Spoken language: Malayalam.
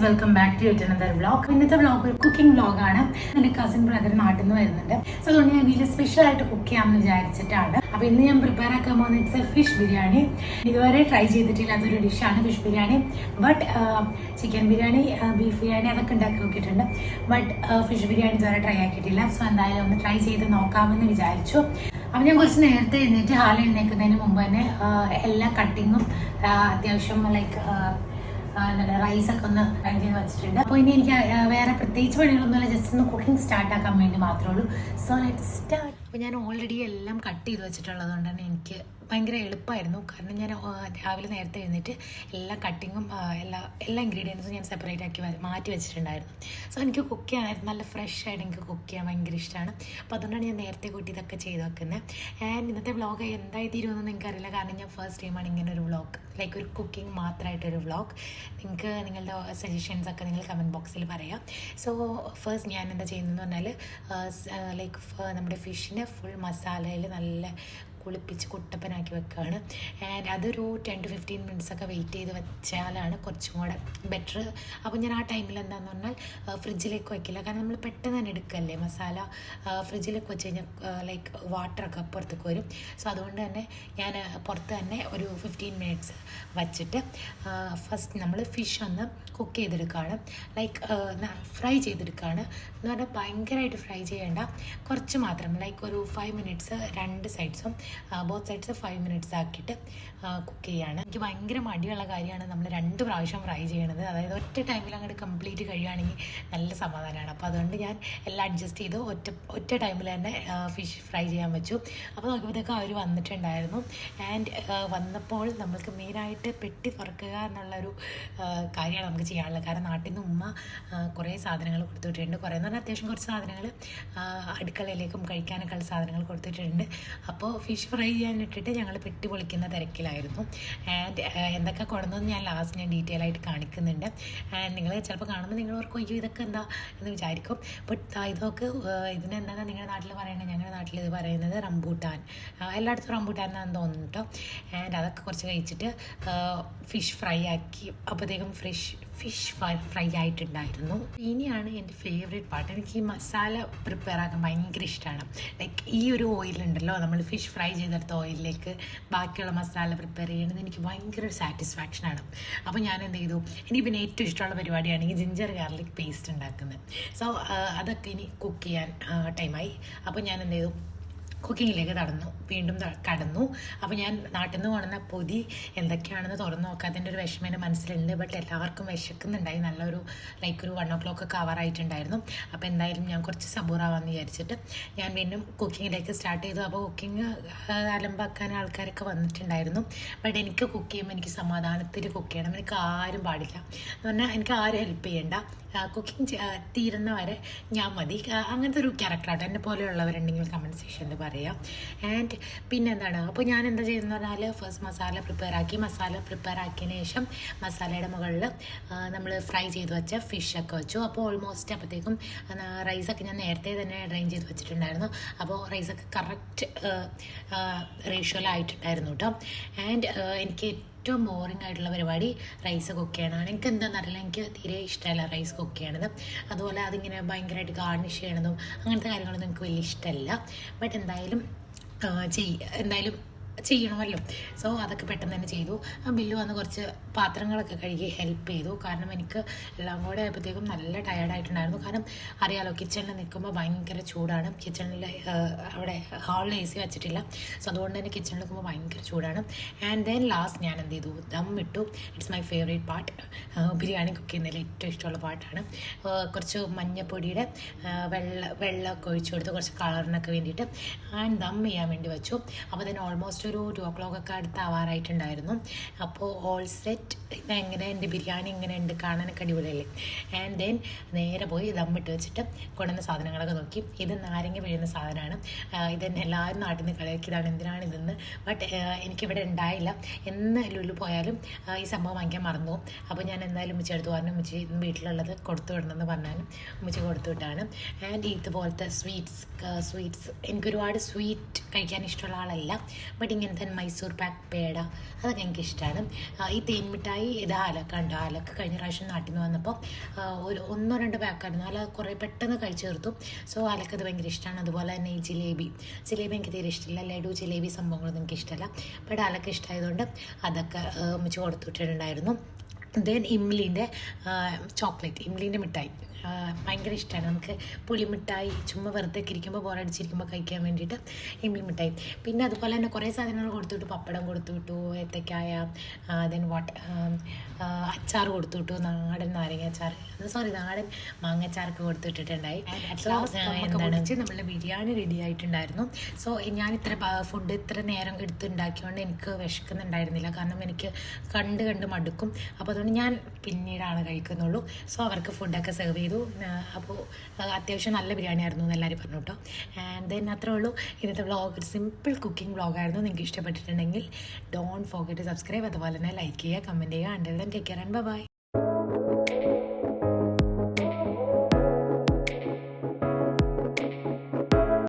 Welcome back to yet another vlog. ഇന്നത്തെ വ്ളോഗ് ഒരു കുക്കിംഗ് വ്ളോഗാണ്. എൻ്റെ കസിൻ ബ്രദർ നാട്ടിൽ നിന്ന് വരുന്നുണ്ട്. സോ അതുകൊണ്ട് ഞാൻ വീട്ടിൽ സ്പെഷ്യൽ ആയിട്ട് കുക്ക് ചെയ്യാമെന്ന് വിചാരിച്ചിട്ടാണ്. അപ്പോൾ ഇന്ന് ഞാൻ പ്രിപ്പയർ ആക്കാൻ പോകുന്നത് ഇറ്റ്സ് എ ഫിഷ് ബിരിയാണി. ഇതുവരെ ട്രൈ ചെയ്തിട്ടില്ലാത്തൊരു ഡിഷാണ് fish biryani. But chicken biryani, beef biryani അതൊക്കെ ഉണ്ടാക്കി നോക്കിയിട്ടുണ്ട്. ബട്ട് ഫിഷ് ബിരിയാണി ഇതുവരെ ട്രൈ ആക്കിയിട്ടില്ല. സോ എന്തായാലും ഒന്ന് ട്രൈ ചെയ്ത് നോക്കാമെന്ന് വിചാരിച്ചു. അപ്പം ഞാൻ കുറച്ച് നേരത്തെ എഴുന്നേറ്റ് ഹാളിൽ എഴുന്നേൽക്കുന്നതിന് മുമ്പ് തന്നെ എല്ലാ കട്ടിങ്ങും അത്യാവശ്യം ലൈക്ക് റൈസൊക്കെ ഒന്ന് ഫ്രൈ ചെയ്ത് വെച്ചിട്ടുണ്ട്. അപ്പോൾ ഇനി എനിക്ക് വേറെ പ്രത്യേകിച്ച് പണികളൊന്നുമില്ല, ജസ്റ്റ് ഒന്ന് കുക്കിംഗ് സ്റ്റാർട്ട് ആക്കാൻ വേണ്ടി മാത്രമേ ഉള്ളൂ. So let start. അപ്പോൾ ഞാൻ ഓൾറെഡി എല്ലാം കട്ട് ചെയ്ത് വെച്ചിട്ടുള്ളത് കൊണ്ട് തന്നെ എനിക്ക് ഭയങ്കര എളുപ്പമായിരുന്നു. കാരണം ഞാൻ രാവിലെ നേരത്തെ എഴുന്നേറ്റ് എല്ലാ കട്ടിങ്ങും എല്ലാ ഇൻഗ്രീഡിയൻസും ഞാൻ സെപ്പറേറ്റ് ആക്കി മാറ്റി വെച്ചിട്ടുണ്ടായിരുന്നു. സോ എനിക്ക് കുക്ക് ചെയ്യാനായിരുന്നു നല്ല ഫ്രഷ് ആയിട്ട് എനിക്ക് കുക്ക് ചെയ്യാൻ ഭയങ്കര ഇഷ്ടമാണ്. അപ്പോൾ അതുകൊണ്ടാണ് ഞാൻ നേരത്തെ കൂട്ടി ഇതൊക്കെ ചെയ്ത് വെക്കുന്നത്. ആൻഡ് ഇന്നത്തെ വ്ളോഗ് എന്തായി തീരുമെന്നൊന്നും എനിക്കറിയില്ല. കാരണം ഞാൻ ഫസ്റ്റ് ടൈമാണ് ഇങ്ങനെ ഒരു വ്ളോഗ്, ലൈക്ക് ഒരു കുക്കിംഗ് മാത്രമായിട്ടൊരു വ്ളോഗ്. നിങ്ങൾക്ക് നിങ്ങളുടെ സജഷൻസൊക്കെ നിങ്ങൾ കമൻറ്റ് ബോക്സിൽ പറയാം. സോ ഫസ്റ്റ് ഞാൻ എന്താ ചെയ്യുന്നതെന്ന് പറഞ്ഞാൽ ലൈക്ക് നമ്മുടെ ഫിഷിനെ ഫുൾ മസാലയിൽ നല്ല കുളിപ്പിച്ച് കുട്ടപ്പനാക്കി വെക്കുകയാണ്. ആൻഡ് അതൊരു 10 to 15 minutes ഒക്കെ വെയിറ്റ് ചെയ്ത് വെച്ചാലാണ് കുറച്ചും കൂടെ ബെറ്റർ. അപ്പോൾ ഞാൻ ആ ടൈമിൽ എന്താണെന്ന് പറഞ്ഞാൽ ഫ്രിഡ്ജിലേക്ക് വയ്ക്കില്ല. കാരണം നമ്മൾ പെട്ടെന്ന് തന്നെ എടുക്കല്ലേ മസാല. ഫ്രിഡ്ജിലേക്ക് വെച്ച് കഴിഞ്ഞാൽ ലൈക്ക് വാട്ടറൊക്കെ പുറത്തേക്ക് വരും. സോ അതുകൊണ്ട് തന്നെ ഞാൻ പുറത്ത് തന്നെ ഒരു 15 minutes വച്ചിട്ട് ഫസ്റ്റ് നമ്മൾ ഫിഷ് ഒന്ന് കുക്ക് ചെയ്തെടുക്കുകയാണ്. ലൈക്ക് ഫ്രൈ ചെയ്തെടുക്കുകയാണ് എന്ന് പറഞ്ഞാൽ ഭയങ്കരമായിട്ട് ഫ്രൈ ചെയ്യേണ്ട, കുറച്ച് മാത്രം ലൈക്ക് ഒരു 5 minutes രണ്ട് സൈഡ്സും ബോത്ത് സൈഡ്സ് 5 minutes ആക്കിയിട്ട് കുക്ക് ചെയ്യാണ്. എനിക്ക് ഭയങ്കര മടിയുള്ള കാര്യമാണ് നമ്മൾ 2 പ്രാവശ്യം ഫ്രൈ ചെയ്യണത്. അതായത് ഒറ്റ ടൈമിൽ അങ്ങോട്ട് കംപ്ലീറ്റ് കഴിയുകയാണെങ്കിൽ നല്ല സമാധാനമാണ്. അപ്പോൾ അതുകൊണ്ട് ഞാൻ എല്ലാം അഡ്ജസ്റ്റ് ചെയ്ത് ഒറ്റ ടൈമിൽ തന്നെ ഫിഷ് ഫ്രൈ ചെയ്യാൻ വെച്ചു. അപ്പോൾ നോക്കിയപ്പോഴത്തേക്ക് അവർ വന്നിട്ടുണ്ടായിരുന്നു. ആൻഡ് വന്നപ്പോൾ നമ്മൾക്ക് മെയിനായിട്ട് പെട്ടി തുറക്കുക എന്നുള്ളൊരു കാര്യമാണ് നമുക്ക് ചെയ്യാനുള്ളത്. കാരണം നാട്ടിൽ നിന്ന് ഉമ്മ കുറേ സാധനങ്ങൾ കൊടുത്തിട്ടുണ്ട്. കുറേ എന്ന് പറഞ്ഞാൽ അത്യാവശ്യം കുറച്ച് സാധനങ്ങൾ അടുക്കളയിലേക്കും കഴിക്കാനൊക്കെ ഉള്ള സാധനങ്ങൾ കൊടുത്തിട്ടുണ്ട്. അപ്പോൾ ഫിഷ് ഫ്രൈ ചെയ്യാനിട്ടിട്ട് ഞങ്ങൾ പെട്ടി പൊളിക്കുന്ന തിരക്കിലായിരുന്നു. ആൻഡ് എന്തൊക്കെ കൊണ്ടുവന്നത് ഞാൻ ലാസ്റ്റ് ഞാൻ ഡീറ്റെയിൽ ആയിട്ട് കാണിക്കുന്നുണ്ട്. ആൻഡ് നിങ്ങൾ ചിലപ്പോൾ കാണുമ്പോൾ നിങ്ങൾ ഓർക്കും അയ്യോ ഇതൊക്കെ എന്താ എന്ന് വിചാരിക്കും. ബട്ട് ഇതൊക്കെ ഇതിനെന്താണ് നിങ്ങളുടെ നാട്ടിൽ പറയുന്നത്, ഞങ്ങളുടെ നാട്ടിൽ ഇത് പറയുന്നത് റംബൂട്ടാൻ. എല്ലായിടത്തും റംബൂട്ടാൻ എന്നാണ് തോന്നുന്നു കേട്ടോ. ആൻഡ് അതൊക്കെ കുറച്ച് കഴിച്ചിട്ട് ഫിഷ് ഫ്രൈ ആക്കി. അപ്പോഴത്തേക്കും ഫിഷ് ഫ്രൈ ആയിട്ടുണ്ടായിരുന്നു. ഇനിയാണ് എൻ്റെ ഫേവറേറ്റ് പാർട്ട്. എനിക്ക് ഈ മസാല പ്രിപ്പയർ ആക്കാൻ ഭയങ്കര ഇഷ്ടമാണ്. ലൈക്ക് ഈ ഒരു ഓയിലുണ്ടല്ലോ, നമ്മൾ ഫിഷ് ഫ്രൈ ചെയ്തെടുത്ത ഓയിലിലേക്ക് ബാക്കിയുള്ള മസാല പ്രിപ്പയർ ചെയ്യുന്നത് എനിക്ക് ഭയങ്കര ഒരു സാറ്റിസ്ഫാക്ഷനാണ്. അപ്പോൾ ഞാൻ എന്ത് ചെയ്തു, എനിക്ക് പിന്നെ ഏറ്റവും ഇഷ്ടമുള്ള പരിപാടിയാണ് ഈ ജിഞ്ചർ ഗാർലിക് പേസ്റ്റ് ഉണ്ടാക്കുന്നത്. സോ അതൊക്കെ ഇനി കുക്ക് ചെയ്യാൻ ടൈമായി. അപ്പോൾ ഞാൻ എന്ത് ചെയ്തു, കുക്കിങ്ങിലേക്ക് വീണ്ടും കടന്നു. അപ്പോൾ ഞാൻ നാട്ടിൽ നിന്ന് കൊണ്ടുവന്ന പൊതി എന്തൊക്കെയാണെന്ന് തുറന്നു നോക്കാത്തതിൻ്റെ ഒരു വിഷമം എൻ്റെ മനസ്സിലുണ്ട്. ബട്ട് എല്ലാവർക്കും വിശക്കുന്നുണ്ടായി. നല്ലൊരു ലൈക്ക് ഒരു 1 o'clock ഒക്കെ ആവാറായിട്ടുണ്ടായിരുന്നു. അപ്പോൾ എന്തായാലും ഞാൻ കുറച്ച് സബൂറാവാന്ന് വിചാരിച്ചിട്ട് ഞാൻ വീണ്ടും കുക്കിങ്ങിലേക്ക് സ്റ്റാർട്ട് ചെയ്തു. അപ്പോൾ കുക്കിംഗ് അലമ്പാക്കാൻ ആൾക്കാരൊക്കെ വന്നിട്ടുണ്ടായിരുന്നു. ബട്ട് എനിക്ക് കുക്ക് ചെയ്യുമ്പോൾ എനിക്ക് സമാധാനത്തിൽ കുക്ക് ചെയ്യണം. എനിക്ക് ആരും പാടില്ല എന്ന് പറഞ്ഞാൽ എനിക്ക് ആരും ഹെൽപ്പ് ചെയ്യേണ്ട. കുക്കിംഗ് തീരുന്ന വരെ ഞാൻ മതി. അങ്ങനത്തെ ഒരു ക്യാരക്ടറാട്ടോ. എന്നെ പോലെയുള്ളവരുണ്ടെങ്കിൽ കമൻറ്റ് സെക്ഷനിൽ പറയാം. ആൻഡ് പിന്നെ എന്താണ്, അപ്പോൾ ഞാൻ എന്താ ചെയ്യുന്നത് പറഞ്ഞാൽ ഫസ്റ്റ് മസാല പ്രിപ്പയർ ആക്കിയതിന് ശേഷം മസാലയുടെ മുകളിൽ നമ്മൾ ഫ്രൈ ചെയ്ത് വെച്ച ഫിഷൊക്കെ വെച്ചു. അപ്പോൾ ഓൾമോസ്റ്റ് അപ്പോഴത്തേക്കും റൈസൊക്കെ ഞാൻ നേരത്തെ തന്നെ ഡ്രെയിൻ ചെയ്ത് വെച്ചിട്ടുണ്ടായിരുന്നു. അപ്പോൾ റൈസൊക്കെ കറക്റ്റ് റേഷ്യോയിലായിട്ടുണ്ടായിരുന്നു കേട്ടോ. ആൻഡ് എനിക്ക് ഏറ്റവും ബോറിംഗ് ആയിട്ടുള്ള പരിപാടി റൈസ് കുക്ക് ചെയ്യണതാണ്. എനിക്ക് എന്താണെന്നറിയില്ല, എനിക്ക് തീരെ ഇഷ്ടമല്ല റൈസ് കുക്ക് ചെയ്യണത്. അതുപോലെ അതിങ്ങനെ ഭയങ്കരമായിട്ട് ഗാർണിഷ് ചെയ്യണതും അങ്ങനത്തെ കാര്യങ്ങളൊന്നും എനിക്ക് വലിയ ഇഷ്ടമല്ല. ബട്ട് എന്തായാലും ചെയ്യണമല്ലോ. സോ അതൊക്കെ പെട്ടെന്ന് തന്നെ ചെയ്തു. ബില്ല് വന്ന് കുറച്ച് പാത്രങ്ങളൊക്കെ കഴുകി ഹെൽപ്പ് ചെയ്തു. കാരണം എനിക്ക് എല്ലാം കൂടെ ആയപ്പോഴത്തേക്കും നല്ല ടയർഡായിട്ടുണ്ടായിരുന്നു. കാരണം അറിയാലോ, കിച്ചണിൽ നിൽക്കുമ്പോൾ ഭയങ്കര ചൂടാണ്. കിച്ചണിൽ അവിടെ ഹാളിൽ AC വെച്ചിട്ടില്ല. സോ അതുകൊണ്ട് തന്നെ കിച്ചണിൽ നിൽക്കുമ്പോൾ ഭയങ്കര ചൂടാണ്. ആൻഡ് ദെൻ ലാസ്റ്റ് ഞാൻ എന്ത് ചെയ്തു, ദം ഇട്ടു. It's my favourite part. Biryani cook ചെയ്യുന്നതിൽ ഏറ്റവും ഇഷ്ടമുള്ള പാർട്ടാണ്. കുറച്ച് മഞ്ഞപ്പൊടിയുടെ വെള്ളമൊക്കെ ഒഴിച്ചു കൊടുത്ത് കുറച്ച് കളറിനൊക്കെ വേണ്ടിയിട്ട് ആൻഡ് ദം ചെയ്യാൻ വേണ്ടി വെച്ചു. അപ്പോൾ then ഓൾമോസ്റ്റ് ഒരു 2 o'clock ഒക്കെ അടുത്ത് ആവാറായിട്ടുണ്ടായിരുന്നു. അപ്പോൾ ഓൾ സെറ്റ്. ഇതെങ്ങനെ എൻ്റെ ബിരിയാണി ഇങ്ങനെ ഉണ്ട്, കാണാനൊക്കെ അടിപൊളിയല്ലേ. ആൻഡ് ദെൻ നേരെ പോയി ദമ്മിട്ട് വെച്ചിട്ട് കൊണ്ടുവന്ന സാധനങ്ങളൊക്കെ നോക്കി. ഇത് നാരങ്ങ പിഴിയുന്ന സാധനമാണ്. ഇതെന്നെ എല്ലാവരും നാട്ടിൽ നിന്ന് കളിയാക്കിയതാണ്, എന്തിനാണ് ഇതെന്ന്. ബട്ട് എനിക്കിവിടെ ഉണ്ടായില്ല. എന്ന് ലുലു പോയാലും ഈ സംഭവം വാങ്ങിക്കാൻ മറന്നു. അപ്പോൾ ഞാൻ എന്തായാലും ഉമ്മച്ചി എടുത്തു പറഞ്ഞു, ഉമ്മച്ചി വീട്ടിലുള്ളത് കൊടുത്തു വിടണമെന്ന് പറഞ്ഞാലും ഉമ്മച്ചി കൊടുത്തു വിട്ടാണ്. ആൻഡ് ഇതുപോലത്തെ സ്വീറ്റ്സ് എനിക്കൊരുപാട് സ്വീറ്റ് കഴിക്കാൻ ഇഷ്ടമുള്ള ആളല്ല. ബട്ട് മെയിനായിട്ട് ഇങ്ങനത്തെ മൈസൂർ പാക്ക് പേട അതൊക്കെ എനിക്ക് ഇഷ്ടമാണ്. ഈ തേൻ മിഠായി ഇത് ആലക്കുണ്ട്. ആലക്ക് കഴിഞ്ഞ പ്രാവശ്യം നാട്ടിൽ നിന്ന് വന്നപ്പോൾ ഒരു 1-2 പാക്കായിരുന്നു. അല്ല കുറേ പെട്ടെന്ന് കഴിച്ചു തീർത്തു. സോ ആലക്ക് അത് ഭയങ്കര ഇഷ്ടമാണ്. അതുപോലെ തന്നെ ഈ ജിലേബി എനിക്ക് തീരെ ഇഷ്ടമില്ല. ലഡു ജിലേബി സംഭവങ്ങളൊന്നും എനിക്ക് ഇഷ്ടമല്ല. ബട്ട് ആലക്ക് ഇഷ്ടമായതുകൊണ്ട് അതൊക്കെ ഉമ്മച്ചി കൊടുത്തുവിട്ടിട്ടുണ്ടായിരുന്നു. ദെൻ ഇംലിൻ്റെ ചോക്ലേറ്റ്, ഇംലിൻ്റെ മിഠായി ഭയങ്കര ഇഷ്ടമാണ്. നമുക്ക് പുളിമിഠായി ചുമ്മാ വെറുതെ ഇരിക്കുമ്പോൾ ബോറടിച്ചിരിക്കുമ്പോൾ കഴിക്കാൻ വേണ്ടിയിട്ട് ഇംലി മിഠായി. പിന്നെ അതുപോലെ തന്നെ കുറേ സാധനങ്ങൾ കൊടുത്തുവിട്ടു. പപ്പടം കൊടുത്തുവിട്ടു, ഏത്തക്കായ, ദെൻ അച്ചാർ കൊടുത്തുവിട്ടു, നാടൻ നാരങ്ങ അച്ചാർ, നാടൻ മാങ്ങച്ചാർക്ക് കൊടുത്തുവിട്ടിട്ടുണ്ടായി. എന്താണ് നമ്മളുടെ ബിരിയാണി റെഡി ആയിട്ടുണ്ടായിരുന്നു. സോ ഞാൻ ഫുഡ് ഇത്ര നേരം എടുത്തുണ്ടാക്കിയോണ്ട് എനിക്ക് വിശക്കുന്നുണ്ടായിരുന്നില്ല. കാരണം എനിക്ക് കണ്ട് മടുക്കും. അപ്പോൾ അതുകൊണ്ട് ഞാൻ പിന്നീടാണ് കഴിക്കുന്നുള്ളൂ. സോ അവർക്ക് ഫുഡൊക്കെ സെർവ് ചെയ്തു. അപ്പോൾ അത്യാവശ്യം നല്ല ബിരിയാണി ആയിരുന്നു എന്ന് എല്ലാവരും പറഞ്ഞു കേട്ടോ. ആൻഡ് ദെൻ അത്രേ ഉള്ളൂ ഇന്നത്തെ വ്ളോഗ്. ഒരു സിമ്പിൾ കുക്കിംഗ് വ്ളോഗായിരുന്നു. നിങ്ങൾക്ക് ഇഷ്ടപ്പെട്ടിട്ടുണ്ടെങ്കിൽ ഡോണ്ട് ഫോർഗെറ്റ് ടു സബ്സ്ക്രൈബ്. അതുപോലെ തന്നെ ലൈക്ക് ചെയ്യുക, കമൻറ്റ് ചെയ്യുക. And then take care and by.